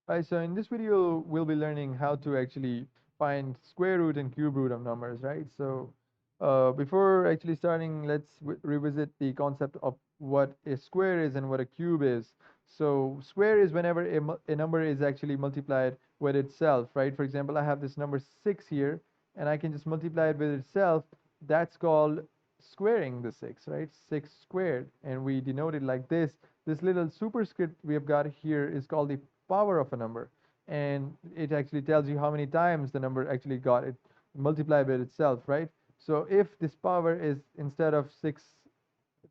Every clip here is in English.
Alright, so in this video, we'll be learning how to actually find square root and cube root of numbers, right? So before actually starting, let's revisit the concept of what a square is and what a cube is. So square is whenever a number is actually multiplied with itself, right? For example, I have this number 6 here, and I can just multiply it with itself. That's called squaring the 6, right? 6 squared, and we denote it like this. This little superscript we have got here is called the power of a number, and it actually tells you how many times the number actually got it multiplied by itself, right? So if this power is, instead of 6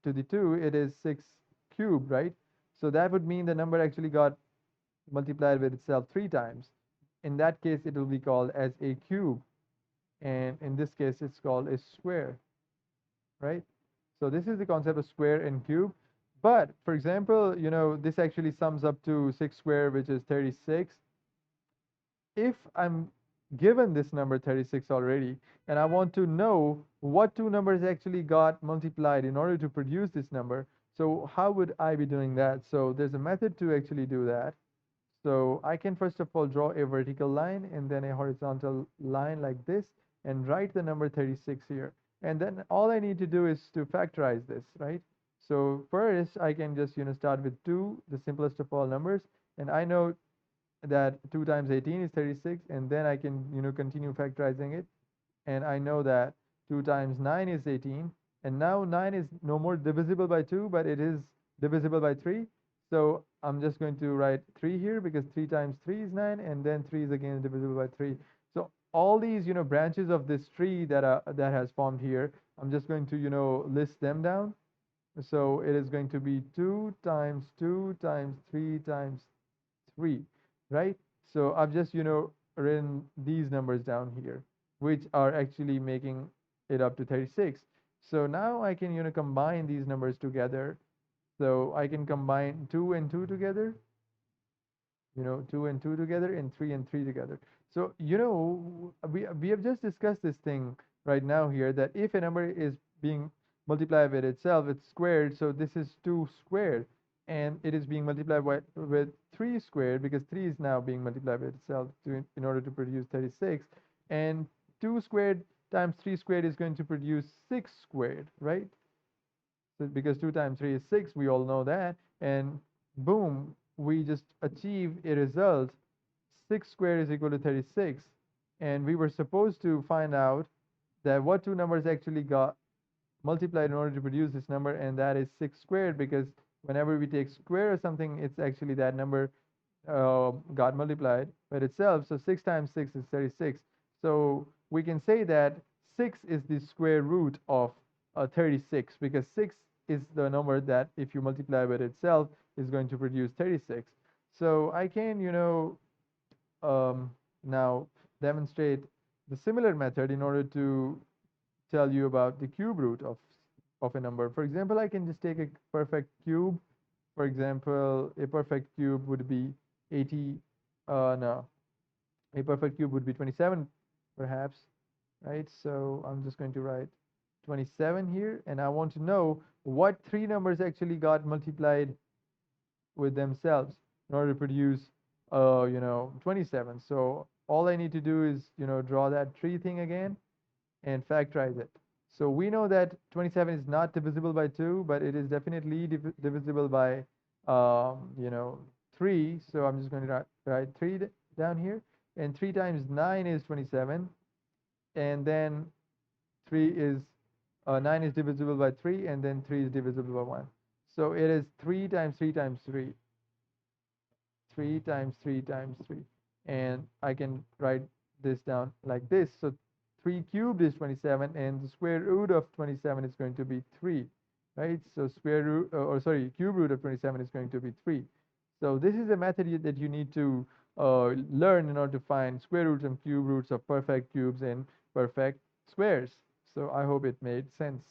to the 2, it is 6 cubed, right? So that would mean the number actually got multiplied with itself 3 times. In that case, it will be called as a cube, and in this case it's called a square, right? So this is the concept of square and cube. But for example, this actually sums up to 6 squared, which is 36. If I'm given this number 36 already, and I want to know what two numbers actually got multiplied in order to produce this number, so how would I be doing that? So there's a method to actually do that. So I can first of all draw a vertical line and then a horizontal line like this, and write the number 36 here. And then all I need to do is to factorize this, right? So first I can just start with 2, the simplest of all numbers, and I know that 2 times 18 is 36, and then I can continue factorizing it, and I know that 2 times 9 is 18, and now 9 is no more divisible by 2, but it is divisible by 3. So I'm just going to write 3 here, because 3 times 3 is 9, and then 3 is again divisible by 3. So all these branches of this tree that has formed here, I'm just going to list them down. So it is going to be 2 times 2 times 3 times 3, right? So I've just, written these numbers down here, which are actually making it up to 36. So now I can, combine these numbers together. So I can combine 2 and 2 together, 2 and 2 together, and 3 and 3 together. So, we have just discussed this thing right now here, that if a number is being multiplied with itself, it's squared. So this is 2 squared, and it is being multiplied with 3 squared, because 3 is now being multiplied with itself in order to produce 36. And 2 squared times 3 squared is going to produce 6 squared, right? So because 2 times 3 is 6, we all know that. And boom, we just achieve a result. 6 squared is equal to 36. And we were supposed to find out that what two numbers actually got multiplied in order to produce this number, and that is 6 squared, because whenever we take square or something, it's actually that number got multiplied by itself. So 6 times 6 is 36. So we can say that 6 is the square root of 36, because 6 is the number that, if you multiply with itself, is going to produce 36. So I can, now demonstrate the similar method in order to tell you about the cube root of a number. For example, I can just take a perfect cube. For example, a perfect cube would be 80. No, a perfect cube would be 27, perhaps, right? So I'm just going to write 27 here, and I want to know what three numbers actually got multiplied with themselves in order to produce 27. So all I need to do is draw that tree thing again and factorize it. So we know that 27 is not divisible by 2, but it is definitely divisible by 3. So I'm just going to write 3 down here, and 3 times 9 is 27, and then 3 is 9 is divisible by 3, and then 3 is divisible by 1. So it is 3 times 3 times 3, 3 times 3 times 3. And I can write this down like this. So 3 cubed is 27, and the square root of 27 is going to be 3, right? So square root, or sorry, cube root of 27 is going to be 3. So this is a method that you need to learn in order to find square roots and cube roots of perfect cubes and perfect squares. So I hope it made sense.